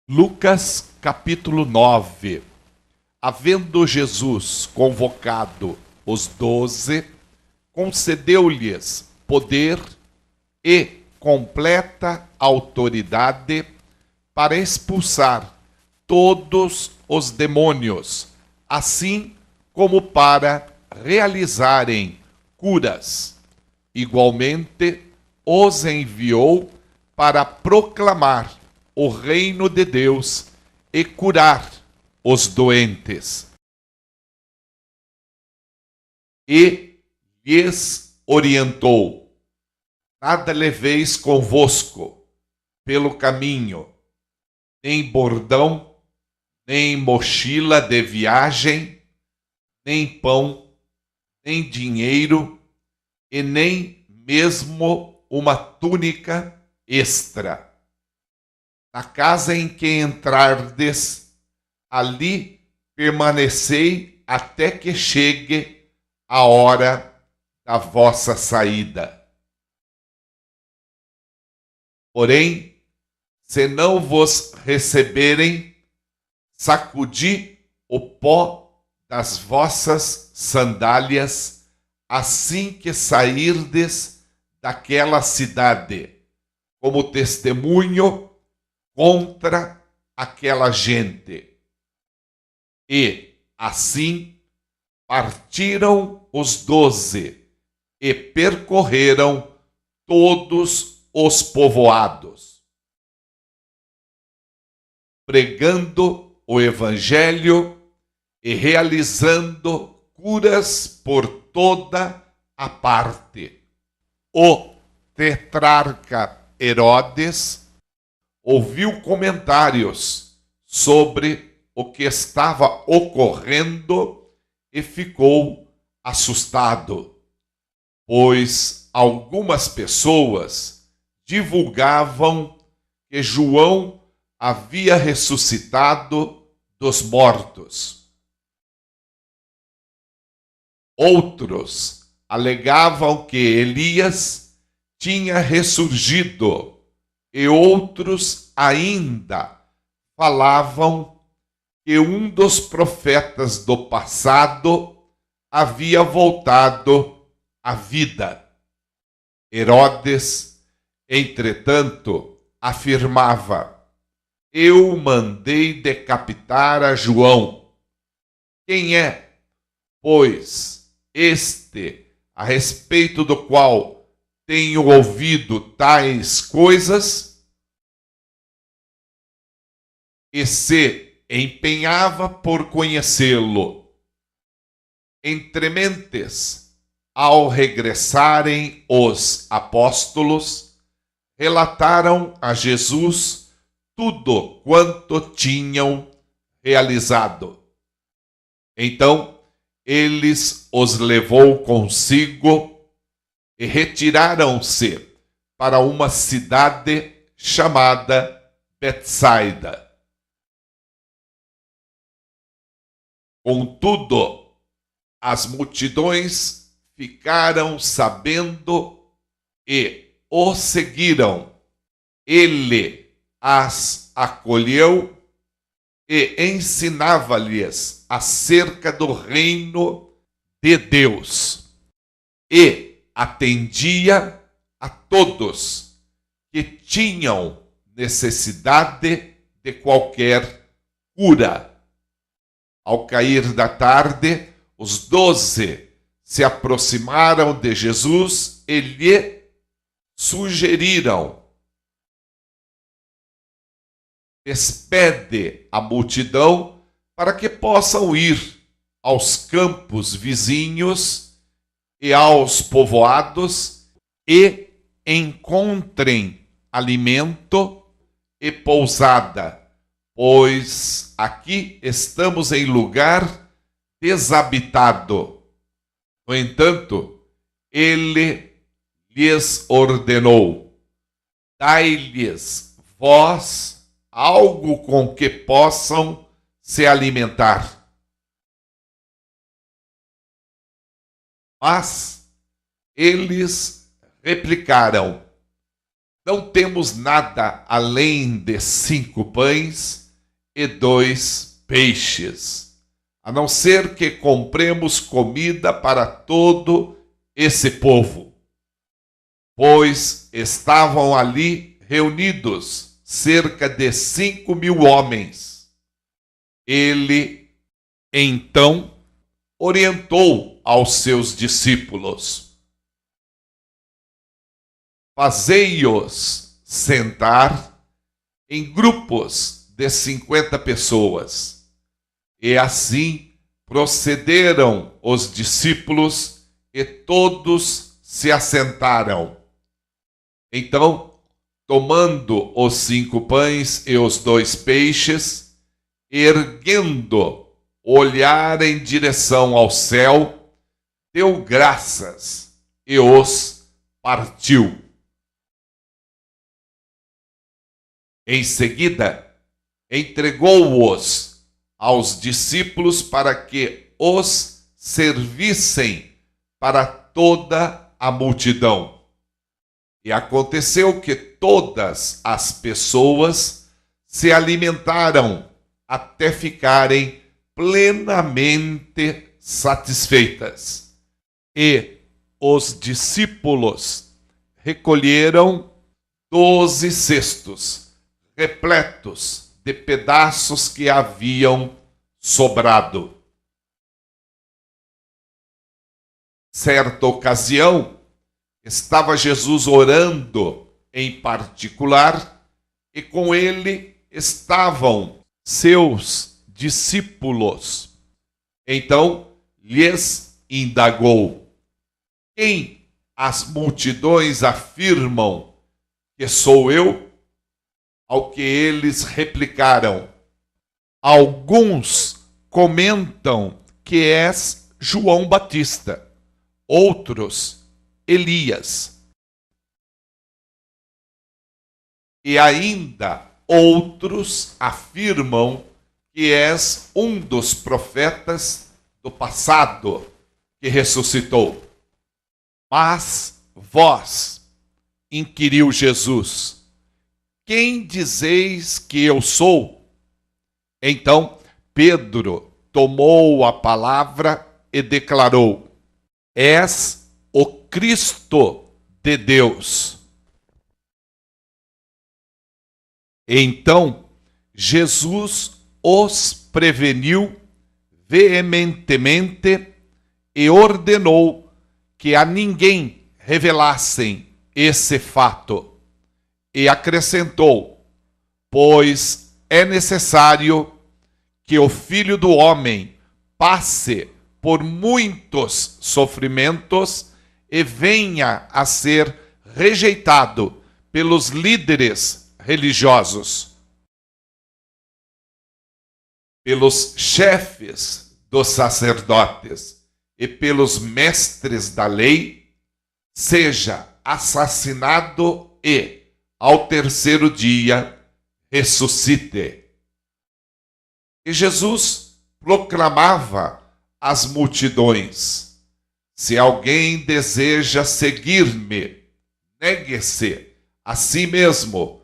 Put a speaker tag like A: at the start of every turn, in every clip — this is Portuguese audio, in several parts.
A: Lucas capítulo 9. Havendo Jesus convocado os 12, concedeu-lhes poder e completa autoridade para expulsar todos os demônios, assim como para realizarem curas. Igualmente, os enviou para proclamar o reino de Deus e curar os doentes. E lhes orientou: nada leveis convosco pelo caminho, nem bordão, nem mochila de viagem, nem pão, nem dinheiro, e nem mesmo uma túnica extra. Na casa em que entrardes, ali permanecei até que chegue a hora da vossa saída. Porém, se não vos receberem, sacudi o pó das vossas sandálias assim que sairdes daquela cidade, como testemunho contra aquela gente. E, assim, partiram os 12 e percorreram todos os povoados, pregando o evangelho e realizando curas por toda a parte. O tetrarca Herodes ouviu comentários sobre o que estava ocorrendo e ficou assustado, pois algumas pessoas divulgavam que João havia ressuscitado dos mortos. Outros alegavam que Elias tinha ressurgido, e outros ainda falavam que um dos profetas do passado havia voltado à vida. Herodes, entretanto, afirmava: eu mandei decapitar a João. Quem é, pois, este a respeito do qual tenho ouvido tais coisas? E se empenhava por conhecê-lo. Entre mentes, ao regressarem os apóstolos, relataram a Jesus tudo quanto tinham realizado. Então, eles os levou consigo e retiraram-se para uma cidade chamada Betsaida. Contudo, as multidões ficaram sabendo e o seguiram. Ele as acolheu e ensinava-lhes acerca do reino de Deus. E atendia a todos que tinham necessidade de qualquer cura. Ao cair da tarde, os 12 se aproximaram de Jesus e lhe sugeriram: despede a multidão para que possam ir aos campos vizinhos e aos povoados e encontrem alimento e pousada, pois aqui estamos em lugar desabitado. No entanto, ele lhes ordenou: dai-lhes vós algo com que possam se alimentar. Mas Eles replicaram: não temos nada além de 5 pães e 2 peixes, a não ser que compremos comida para todo esse povo. Pois estavam ali reunidos cerca de 5.000 homens. Ele, então, orientou aos seus discípulos: fazei-os sentar em grupos de 50 pessoas. E assim procederam os discípulos e todos se assentaram. Então, tomando os 5 pães e os 2 peixes, erguendo o olhar em direção ao céu, deu graças e os partiu. Em seguida, entregou-os aos discípulos para que os servissem para toda a multidão. E aconteceu que todas as pessoas se alimentaram até ficarem plenamente satisfeitas. E os discípulos recolheram 12 cestos repletos de pedaços que haviam sobrado. Certa ocasião, estava Jesus orando em particular e com ele estavam seus discípulos. Então lhes indagou: quem as multidões afirmam que sou eu? Ao que eles replicaram: alguns comentam que és João Batista, outros Elias, e ainda outros afirmam que és um dos profetas do passado que ressuscitou. Mas vós, inquiriu Jesus, quem dizeis que eu sou? Então Pedro tomou a palavra e declarou: és o Cristo de Deus. Então Jesus os preveniu veementemente e ordenou que a ninguém revelassem esse fato. E acrescentou: pois é necessário que o Filho do Homem passe por muitos sofrimentos e venha a ser rejeitado pelos líderes religiosos, pelos chefes dos sacerdotes e pelos mestres da lei, seja assassinado e, ao terceiro dia, ressuscite. E Jesus proclamava às multidões: se alguém deseja seguir-me, negue-se a si mesmo,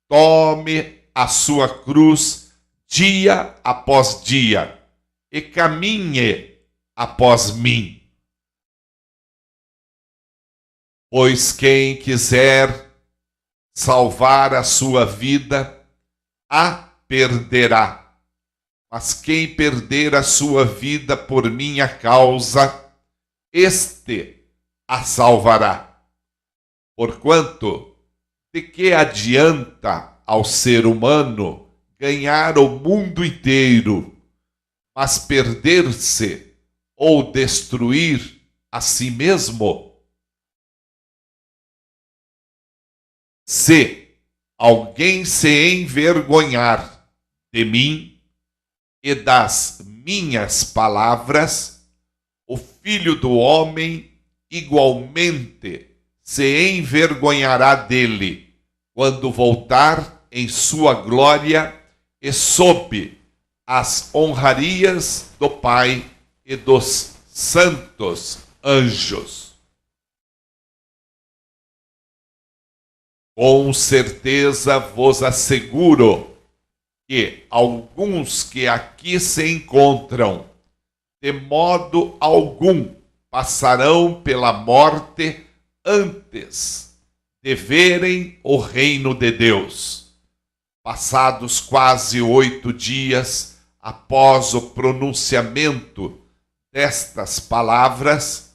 A: tome a sua cruz dia após dia e caminhe após mim. Pois quem quiser salvar a sua vida, a perderá. Mas quem perder a sua vida por minha causa, este a salvará. Porquanto, de que adianta ao ser humano ganhar o mundo inteiro, mas perder-se ou destruir a si mesmo? Se alguém se envergonhar de mim e das minhas palavras, o Filho do Homem igualmente se envergonhará dele, quando voltar em sua glória e sob as honrarias do Pai e dos santos anjos. Com certeza vos asseguro que alguns que aqui se encontram, de modo algum, passarão pela morte antes de verem o reino de Deus. Passados quase 8 dias após o pronunciamento destas palavras,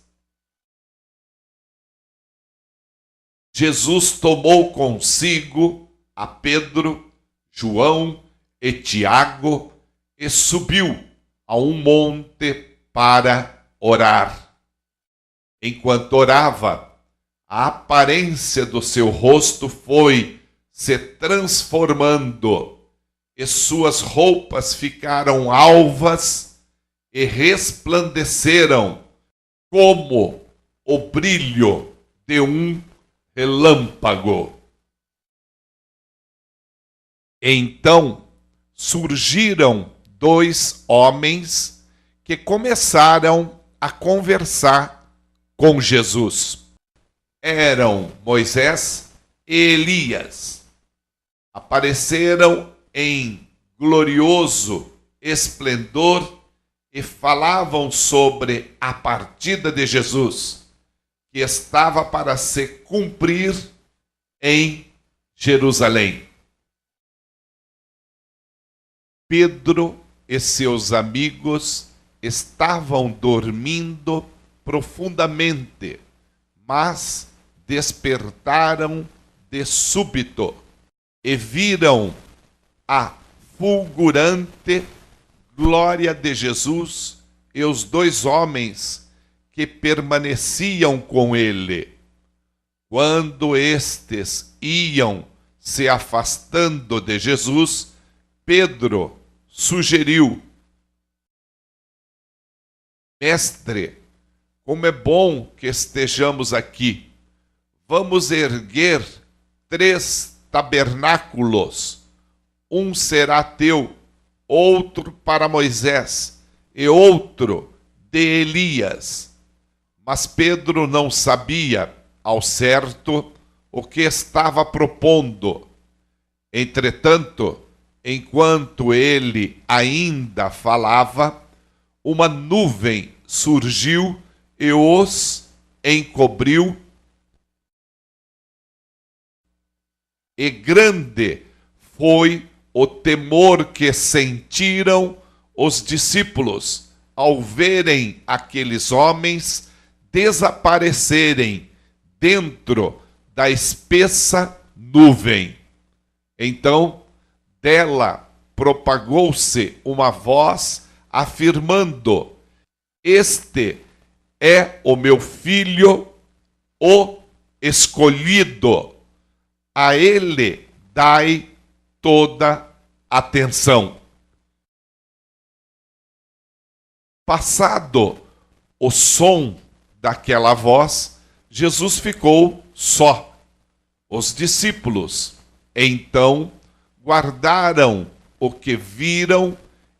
A: Jesus tomou consigo a Pedro, João e Tiago e subiu a um monte para orar. Enquanto orava, a aparência do seu rosto foi se transformando e suas roupas ficaram alvas e resplandeceram como o brilho de um relâmpago. Então surgiram 2 homens que começaram a conversar com Jesus. Eram Moisés e Elias. Apareceram em glorioso esplendor e falavam sobre a partida de Jesus, que estava para se cumprir em Jerusalém. Pedro e seus amigos estavam dormindo profundamente, mas despertaram de súbito e viram a fulgurante glória de Jesus e os 2 homens que permaneciam com ele. Quando estes iam se afastando de Jesus, Pedro sugeriu: Mestre, como é bom que estejamos aqui. Vamos erguer 3 tabernáculos. Um será teu, outro para Moisés e outro de Elias. Mas Pedro não sabia ao certo o que estava propondo. Entretanto, enquanto ele ainda falava, uma nuvem surgiu e os encobriu, e grande foi o temor que sentiram os discípulos ao verem aqueles homens desaparecerem dentro da espessa nuvem. Então, dela propagou-se uma voz afirmando: Este é o meu filho, o escolhido. A ele dai toda atenção. Passado o som daquela voz, Jesus ficou só. Os discípulos, então, guardaram o que viram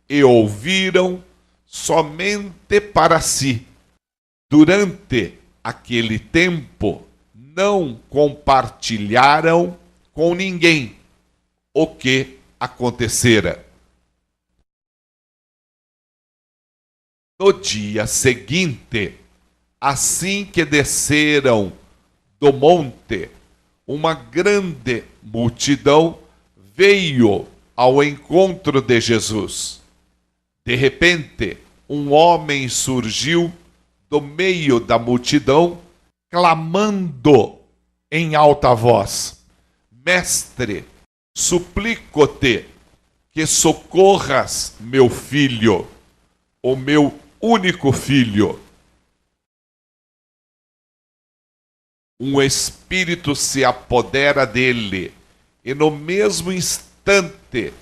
A: e ouviram somente para si. Durante aquele tempo, não compartilharam com ninguém o que acontecera. No dia seguinte, assim que desceram do monte, uma grande multidão veio ao encontro de Jesus. De repente, um homem surgiu do meio da multidão, clamando em alta voz: Mestre, suplico-te que socorras meu filho, o meu único filho. Um espírito se apodera dele e no mesmo instante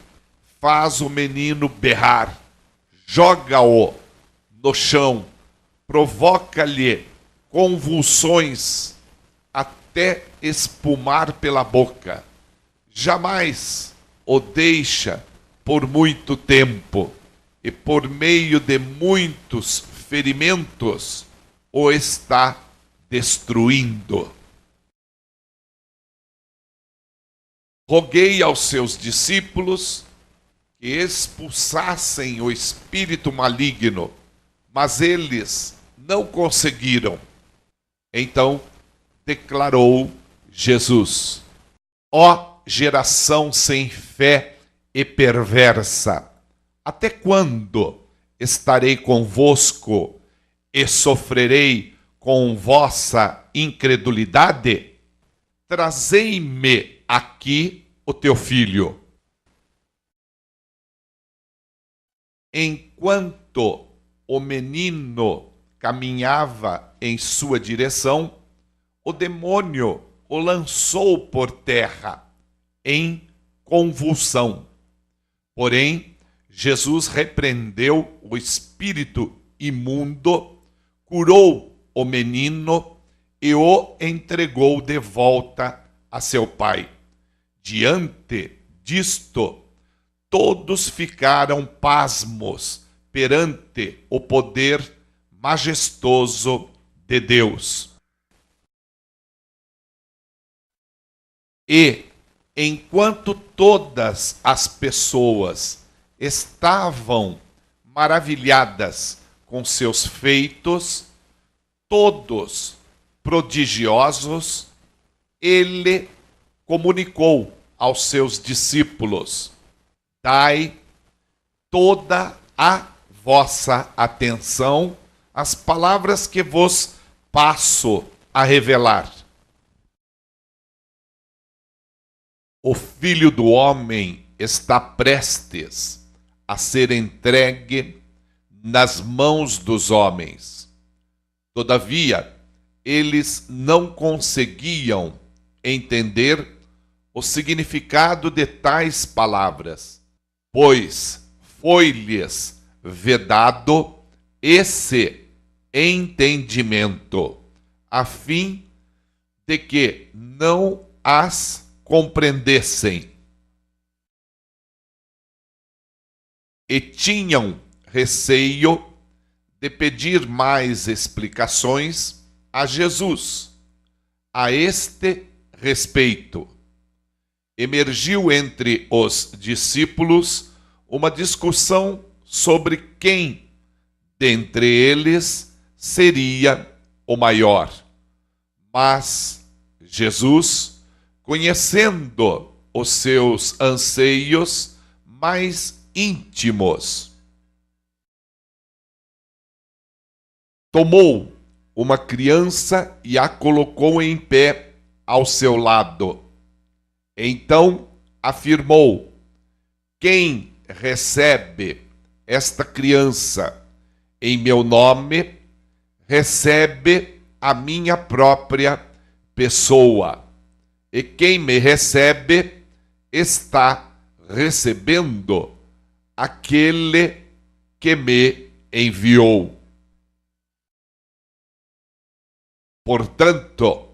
A: faz o menino berrar, joga-o no chão, provoca-lhe convulsões até espumar pela boca. Jamais o deixa por muito tempo e por meio de muitos ferimentos o está destruindo. roguei aos seus discípulos que expulsassem o espírito maligno, mas eles não conseguiram. Então declarou Jesus: ó geração sem fé e perversa, até quando estarei convosco e sofrerei com vossa incredulidade? Trazei-me aqui o teu filho. Enquanto o menino caminhava em sua direção, o demônio o lançou por terra, em convulsão. Porém, Jesus repreendeu o espírito imundo, curou o menino e o entregou de volta a seu pai. Diante disto, todos ficaram pasmos perante o poder majestoso de Deus. E, enquanto todas as pessoas estavam maravilhadas com seus feitos, todos prodigiosos, ele comunicou aos seus discípulos: dai toda a vossa atenção às palavras que vos passo a revelar. O Filho do Homem está prestes a ser entregue nas mãos dos homens. Todavia, eles não conseguiam entender o significado de tais palavras, pois foi-lhes vedado esse entendimento, a fim de que não as compreendessem. E tinham receio de pedir mais explicações a Jesus a este respeito. Emergiu entre os discípulos uma discussão sobre quem dentre eles seria o maior. Mas Jesus, conhecendo os seus anseios mais íntimos, tomou uma criança e a colocou em pé ao seu lado. Então afirmou: quem recebe esta criança em meu nome, recebe a minha própria pessoa. E quem me recebe, está recebendo aquele que me enviou. Portanto,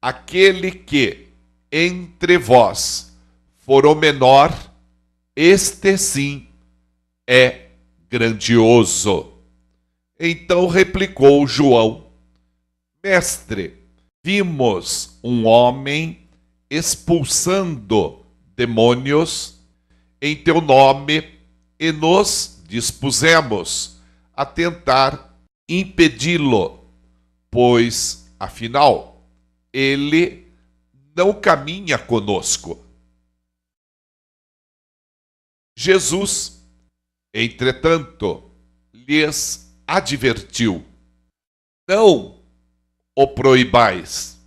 A: aquele que entre vós for o menor, este sim é grandioso. Então replicou João: mestre, vimos um homem expulsando demônios em teu nome e nos dispusemos a tentar impedi-lo, pois, afinal, ele não caminha conosco. Jesus, entretanto, lhes advertiu: não o proibais,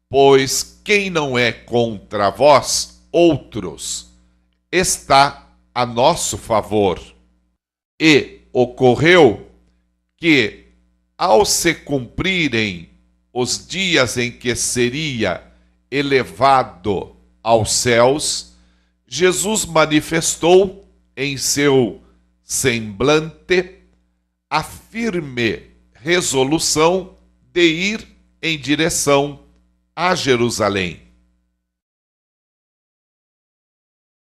A: pois quem não é contra vós, outros, está a nosso favor. E ocorreu que, ao se cumprirem os dias em que seria elevado aos céus, Jesus manifestou em seu semblante a firme resolução de ir em direção a Jerusalém.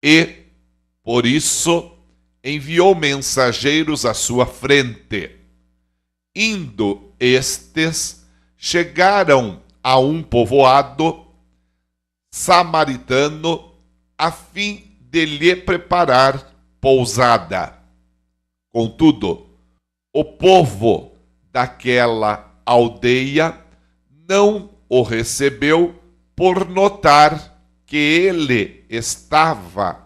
A: E, por isso, enviou mensageiros à sua frente. Indo estes, chegaram a um povoado samaritano a fim de lhe preparar pousada. Contudo, o povo daquela aldeia não o recebeu por notar que ele estava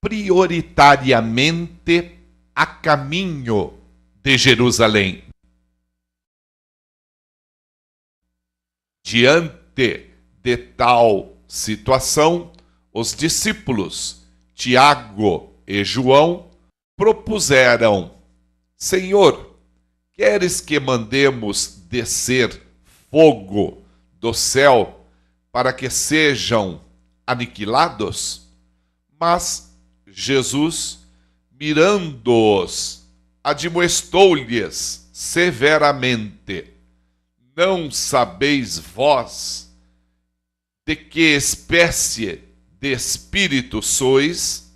A: prioritariamente a caminho de Jerusalém. Diante de tal situação, os discípulos Tiago e João propuseram: Senhor, queres que mandemos descer fogo do céu para que sejam aniquilados? Mas Jesus, mirando-os, admoestou-lhes severamente: Não sabeis vós de que espécie de espírito sois?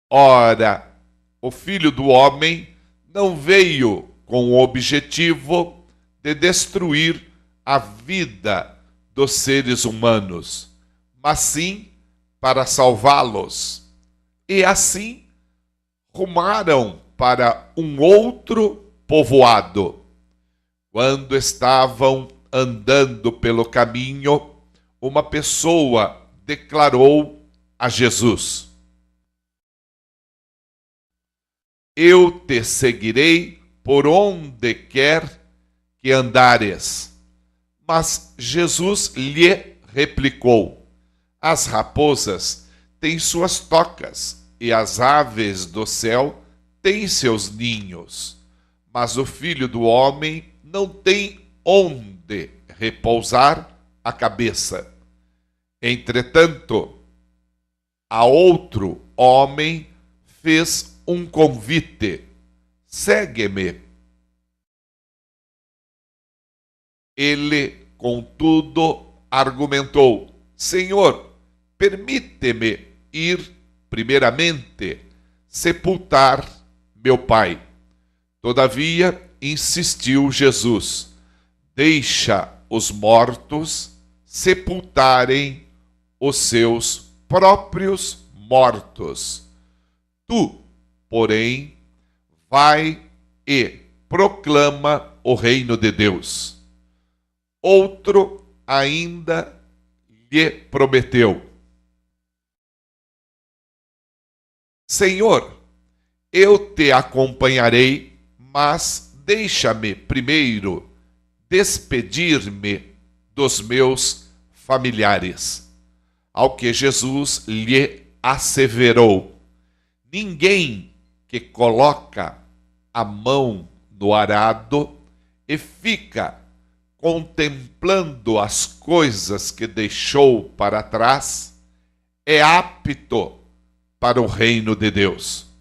A: Ora, o Filho do Homem não veio com o objetivo de destruir a vida dos seres humanos, mas sim para salvá-los. E assim rumaram para um outro povoado. Quando estavam andando pelo caminho, uma pessoa declarou a Jesus: Eu te seguirei por onde quer que andares. Mas Jesus lhe replicou: As raposas têm suas tocas e as aves do céu têm seus ninhos, mas o Filho do Homem não tem onde repousar a cabeça. Entretanto, a outro homem fez um convite: Segue-me. Ele, contudo, argumentou: Senhor, permite-me ir, primeiramente, sepultar meu pai. Todavia, insistiu Jesus: Deixa os mortos sepultarem os seus próprios mortos. Tu, porém, vai e proclama o reino de Deus. Outro ainda lhe prometeu: Senhor, eu te acompanharei, mas deixa-me primeiro despedir-me dos meus familiares. Ao que Jesus lhe asseverou: Ninguém que coloca a mão no arado e fica contemplando as coisas que deixou para trás é apto para o reino de Deus.